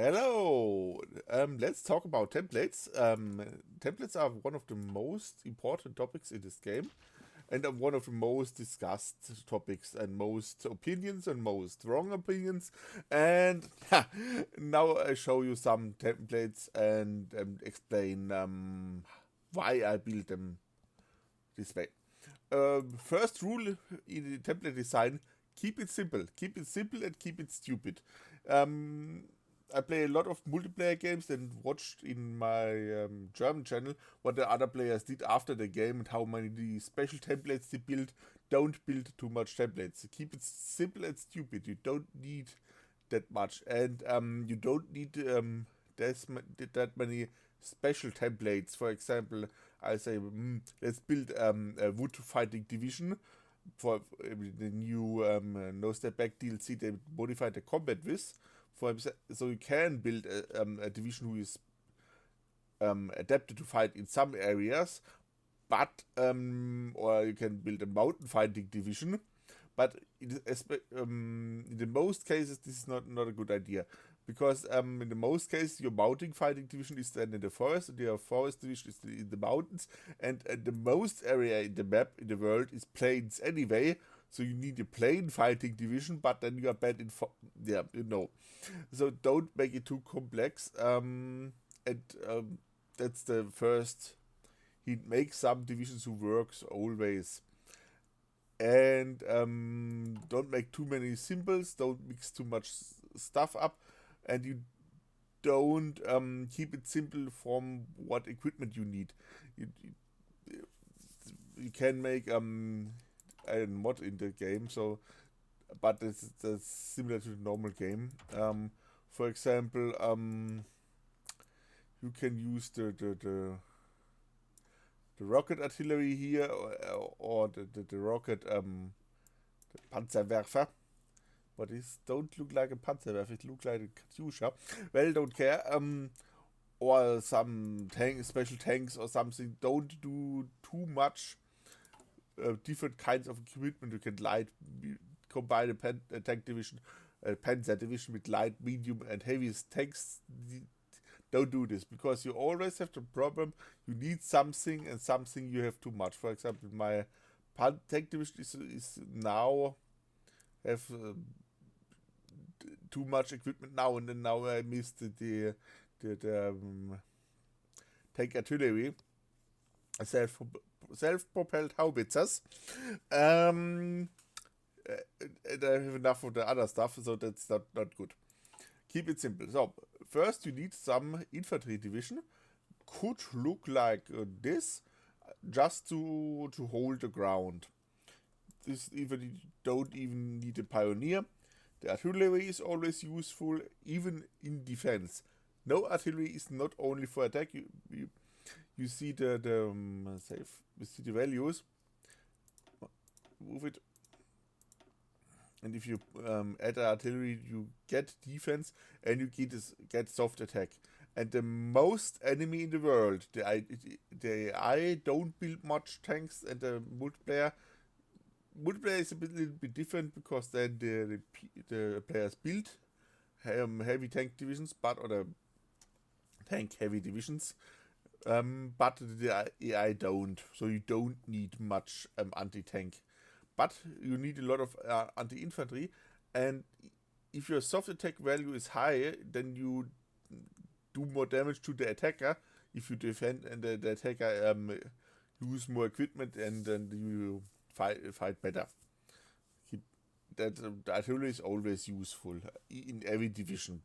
Hello. Let's talk about templates. Templates are one of the most important topics in this game, and are one of the most discussed topics, and most opinions, and most wrong opinions. And now I show you some templates and explain why I built them this way. First rule in the template design: keep it simple. Keep it simple and keep it stupid. Um, I play a lot of multiplayer games and watched in my German channel what the other players did after the game and how many special templates they build. Don't build too much templates. Keep it simple and stupid. You don't need that much, and you don't need that many special templates. For example, I say, let's build a wood fighting division for the new No Step Back DLC. They modified the combat with, so you can build a division who is adapted to fight in some areas, but or you can build a mountain fighting division, but in the most cases this is not a good idea, because in the most cases your mountain fighting division is then in the forest, and your forest division is in the mountains, and the most area in the map in the world is plains anyway. So you need a plain fighting division, but then you are bad in yeah, you know. So don't make it too complex. And that's the first. He makes some divisions who works always, and don't make too many symbols. Don't mix too much stuff up, and you don't keep it simple from what equipment you need. You can make a mod in the game, so but that's similar to the normal game. For example, you can use the rocket artillery here, or the rocket the Panzerwerfer. But this don't look like a Panzerwerfer, it looks like a Katyusha. Well, don't care. Or some special tanks or something. Don't do too much different kinds of equipment. You can combine a tank division, a Panzer division with light, medium, and heavy tanks. Don't do this, because you always have the problem you need something and something you have too much. For example, my tank division is now have too much equipment now, and then now I missed the tank artillery, self self-propelled howitzers. Um, and I have enough of the other stuff, so that's not good. Keep it simple. So first you need some infantry division. Could look like this, just to hold the ground. This even you don't even need a pioneer. The artillery is always useful, even in defense. No, artillery is not only for attack. You see the save. You see the values. Move it, and if you add artillery, you get defense, and you get soft attack. And the most enemy in the world, the AI don't build much tanks, and the multiplayer is little bit different, because then the players build heavy tank divisions, but or the tank heavy divisions, but the AI don't. So you don't need much anti-tank, but you need a lot of anti-infantry. And if your soft attack value is high, then you do more damage to the attacker if you defend, and the attacker use more equipment, and then you fight better. That the artillery is always useful in every division.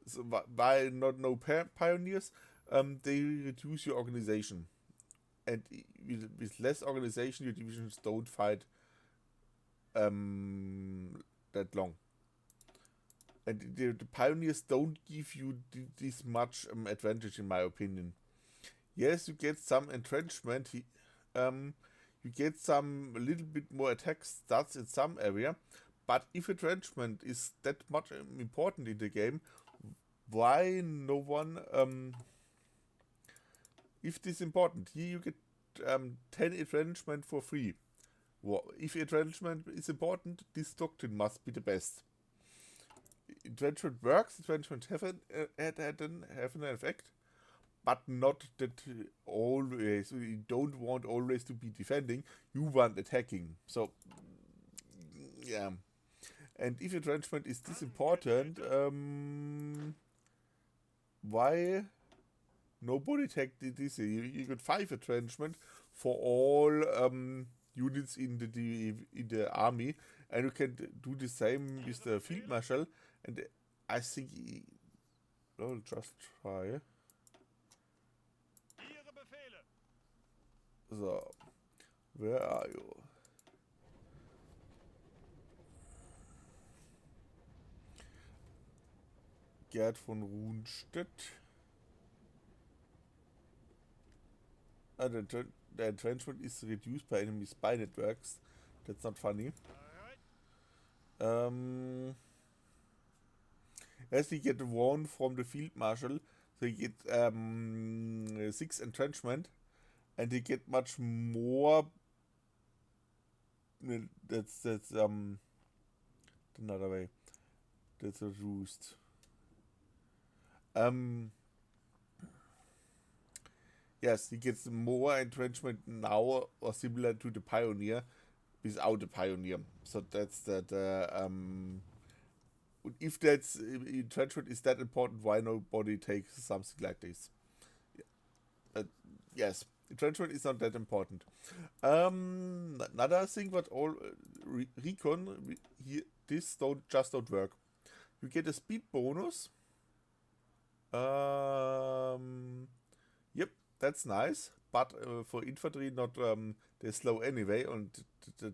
So why not no pioneers? They reduce your organization, and with less organization, your divisions don't fight that long. And the pioneers don't give you this much advantage, in my opinion. Yes, you get some entrenchment. You get some a little bit more attack stats in some area, but if entrenchment is that much important in the game, why no one? If this is important, here you get 10 entrenchment for free. Well, if entrenchment is important, this doctrine must be the best. entrenchment works, entrenchment have an effect, but not that always. You don't want always to be defending, you want attacking. So, yeah. And if entrenchment is this important, why nobody take this? You got 5 entrenchment for all units in the army, and you can do the same with the field marshal. And I think I'll just try. So, where are you? Gerd von Runstedt. The entrenchment is reduced by enemy spy networks. That's not funny. As you get 1 from the field marshal, so you get 6 entrenchment, and you get much more. That's another way. That's reduced. Yes, he gets more entrenchment now or similar to the pioneer without the pioneer. So that's that. If that's entrenchment is that important, why nobody takes something like this? Yes, entrenchment is not that important. Another thing, what all recon this don't work. You get a speed bonus. Yep, that's nice, but for infantry, not they're slow anyway, and the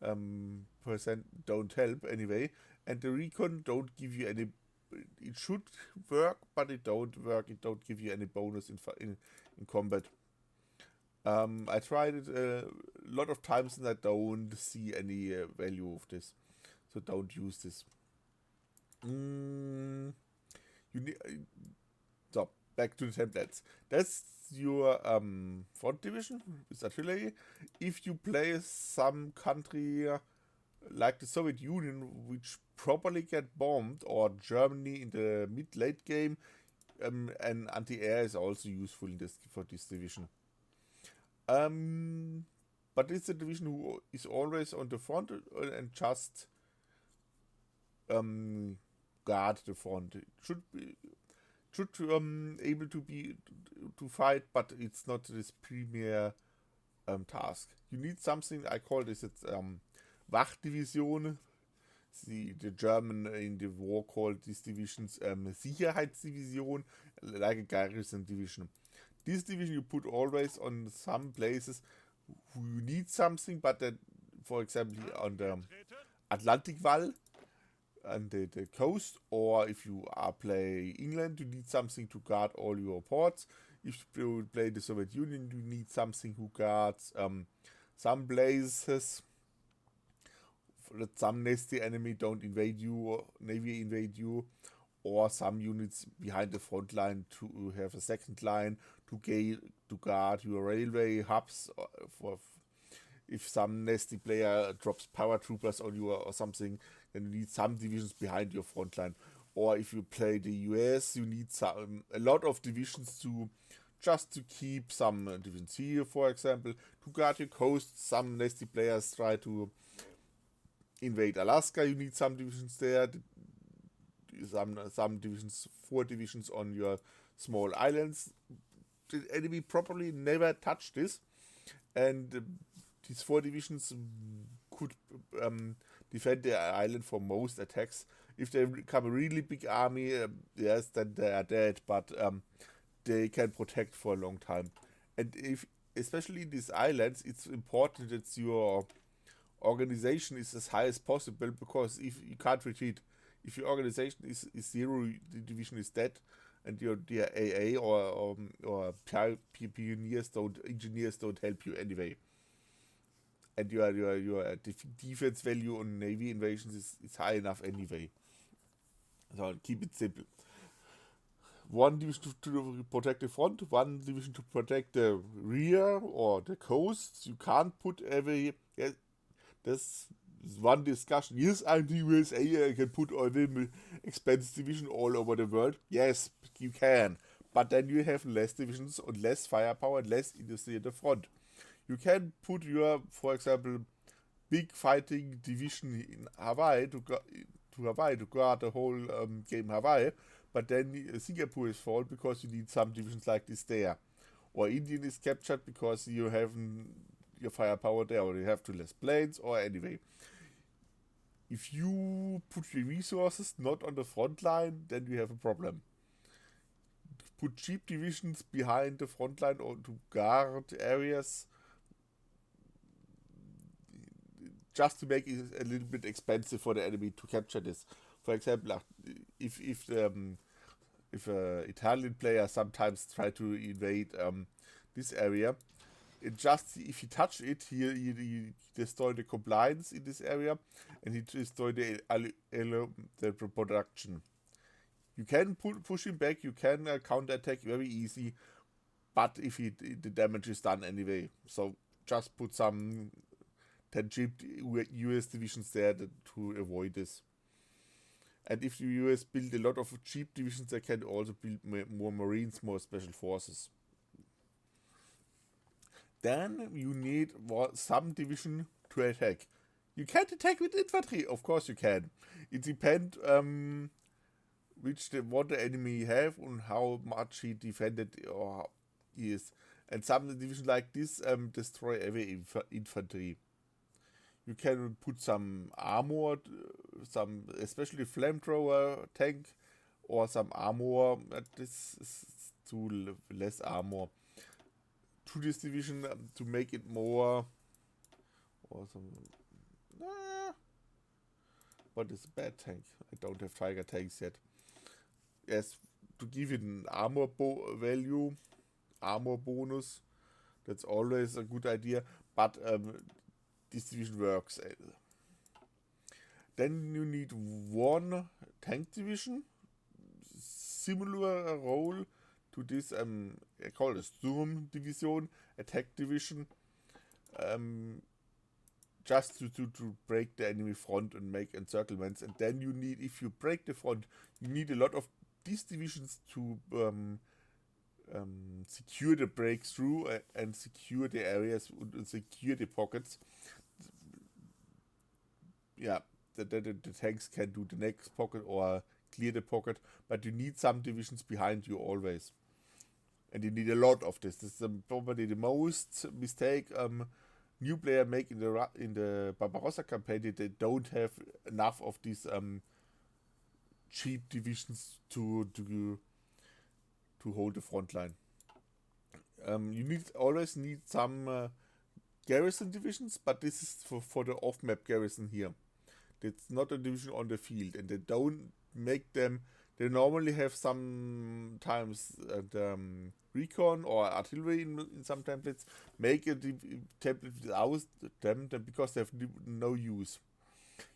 10% don't help anyway, and the recon don't give you any. It should work, but it don't work. It don't give you any bonus in combat. I tried it a lot of times and I don't see any value of this, so don't use this. You need. So back to the templates. That's your front division with artillery. If you play some country like the Soviet Union, which probably get bombed, or Germany in the mid-late game, and anti-air is also useful in for this division. But it's a division who is always on the front and just guard the front. It should be able to fight, but it's not this premier task. You need something. I call this Wachdivision. The German in the war called these divisions Sicherheitsdivision, like a garrison division. This division you put always on some places who you need something, but that, for example, on the Atlantic Wall, on the coast, or if you play England, you need something to guard all your ports. If you play the Soviet Union, you need something who guards some places, that some nasty enemy don't invade you, or navy invade you, or some units behind the front line to have a second line to guard your railway hubs, for if some nasty player drops power troopers on you or something, then you need some divisions behind your front line. Or if you play the US, you need a lot of divisions to keep some divisions here, for example, to guard your coast. Some nasty players try to invade Alaska. You need some divisions there. Some divisions, 4 divisions on your small islands. The enemy probably never touched this, and these 4 divisions could defend the island from most attacks. If they become a really big army, yes, then they are dead, but they can protect for a long time. And if, especially in these islands, it's important that your organization is as high as possible, because if you can't retreat, if your organization is 0, the division is dead, and your AA or engineers don't help you anyway. And your defense value on navy invasions is high enough anyway. So keep it simple. 1 division to protect the front, 1 division to protect the rear or the coast. You can't put every. Yeah, one discussion. Yes, I'm the USA. I can put all the expense division all over the world. Yes, you can. But then you have less divisions and less firepower and less industry at the front. You can put your, for example, big fighting division in Hawaii to guard the whole game Hawaii, but then Singapore is fall because you need some divisions like this there. Or Indian is captured because you have your firepower there, or you have to less planes, or anyway. If you put your resources not on the front line, then you have a problem. Put cheap divisions behind the front line or to guard areas just to make it a little bit expensive for the enemy to capture this. For example, if Italian player sometimes try to invade this area, it just if he touch it, he destroy the compliance in this area, and he destroy the production. You can push him back, you can counter attack very easy, but if the damage is done anyway. So just put some 10 cheap US divisions there to avoid this. And if the US build a lot of cheap divisions, they can also build more Marines, more special forces. Then you need some division to attack. You can't attack with infantry, of course you can. It depends what the enemy have and how much he defended or he is. And some divisions like this destroy every infantry. You can put some armored, some especially flamethrower tank, or some armor. This is too less armor to this division to make it more. Or some. What is a bad tank? I don't have Tiger tanks yet. Yes, to give it an armor value, armor bonus. That's always a good idea. But this division works. Then you need one tank division, similar role to this I call it a Sturm division, attack division, just to break the enemy front and make encirclements. And then you need, if you break the front, you need a lot of these divisions to secure the breakthrough and secure the areas and secure the pockets. Yeah, the tanks can do the next pocket or clear the pocket, but you need some divisions behind you always. And you need a lot of this. This is probably the most mistake new player make in the Barbarossa campaign. They don't have enough of these cheap divisions to hold the front line. You always need some garrison divisions, but this is for the off-map garrison here. It's not a division on the field, and they don't make them. They normally have sometimes recon or artillery in some templates. Make a template without them because they have no use.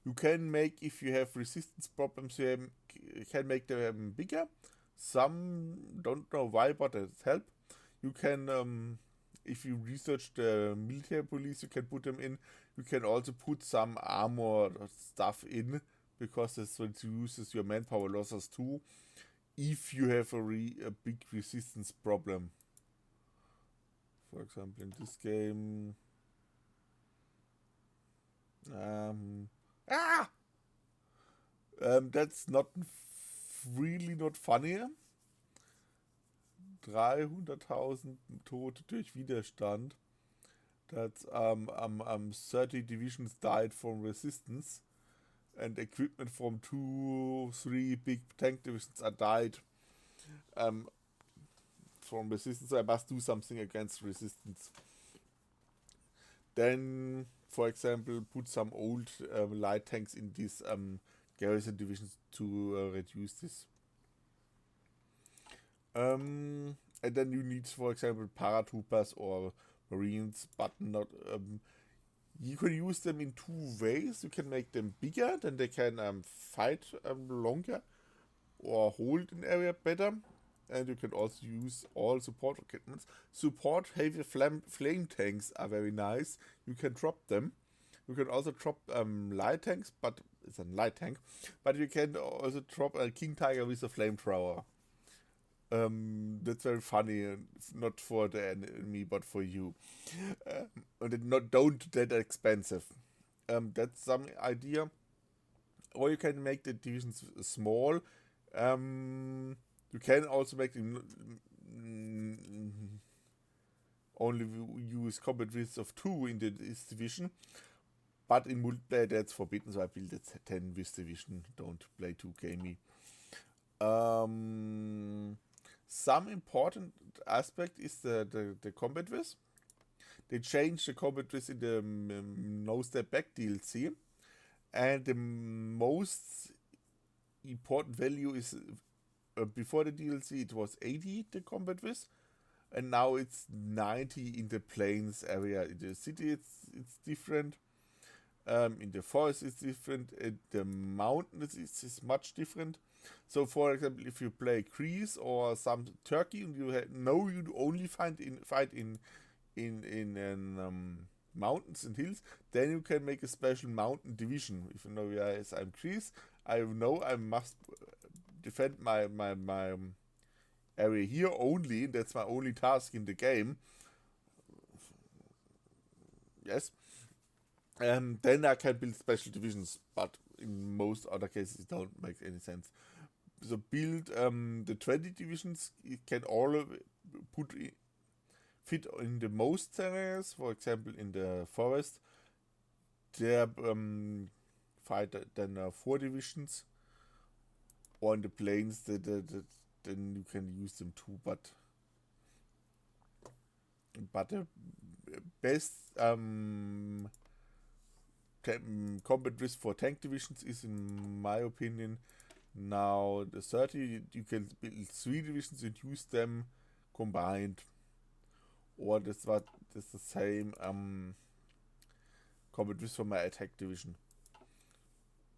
You can make, if you have resistance problems, you can make them bigger. Some don't know why, but it helps. You can, if you research the military police, you can put them in. You can also put some armor stuff in, because this reduces your manpower losses too, if you have a big resistance problem. For example, in this game, that's not really not funny. 300.000 Tote durch Widerstand. That's 30 divisions died from resistance, and equipment from 2-3 big tank divisions are died from resistance. So I must do something against resistance. Then, for example, put some old light tanks in these garrison divisions to reduce this. And then you need, for example, paratroopers or marines, but not. You can use them in two ways. You can make them bigger, then they can fight longer or hold an area better. And you can also use all support equipments. Support heavy flame tanks are very nice. You can drop them. You can also drop light tanks, but it's a light tank. But you can also drop a king tiger with a flamethrower. That's very funny, and it's not for the enemy, but for you. And it not don't that expensive. That's some idea. Or you can make the divisions small. You can also make them only use combat widths of 2 in this division. But in multiplayer that's forbidden, so I built it 10 with division. Don't play too gamey. Some important aspect is the combat width. They changed the combat width in the No Step Back DLC. And the most important value is before the DLC it was 80 the combat width, and now it's 90 in the plains area. In the city it's different. In the forest it's different. In the mountains it's much different. So for example, if you play Greece or some Turkey and you you only fight in mountains and hills, then you can make a special mountain division. If you know, yes, I'm Greece, I know I must defend my area here only. That's my only task in the game. Yes. And then I can build special divisions, but in most other cases it don't make any sense. So build the 20 divisions. It can all fit in the most areas. For example, in the forest, there fight then 4 divisions, or in the plains, then you can use them too. But the best combat risk for tank divisions is, in my opinion, now the 30. You can build 3 divisions and use them combined, or that's the same combat risk for my attack division,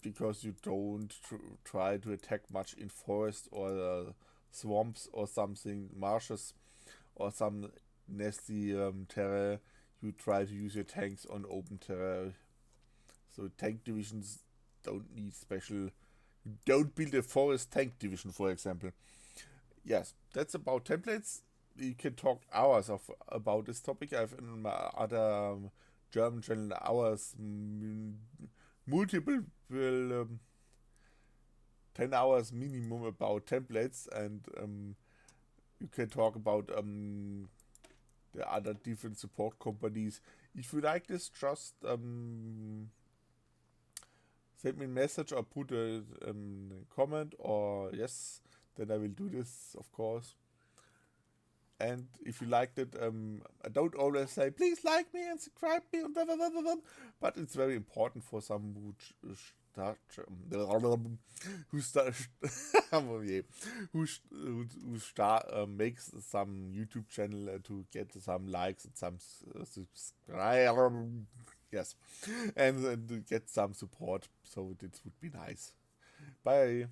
because you don't try to attack much in forest or swamps or something, marshes or some nasty terrain. You try to use your tanks on open terrain. So tank divisions don't need special. You don't build a forest tank division, for example. Yes, that's about templates. You can talk hours about this topic. I've in my other German channel hours, multiple 10 hours minimum about templates, and you can talk about the other different support companies. If you like this, just send me a message or put a comment, or yes, then I will do this, of course. And if you liked it, I don't always say please like me and subscribe me and blah, blah, blah, blah, blah, but it's very important for some who makes some YouTube channel to get some likes and some subscribe. Yes, and to get some support. So this would be nice. Bye.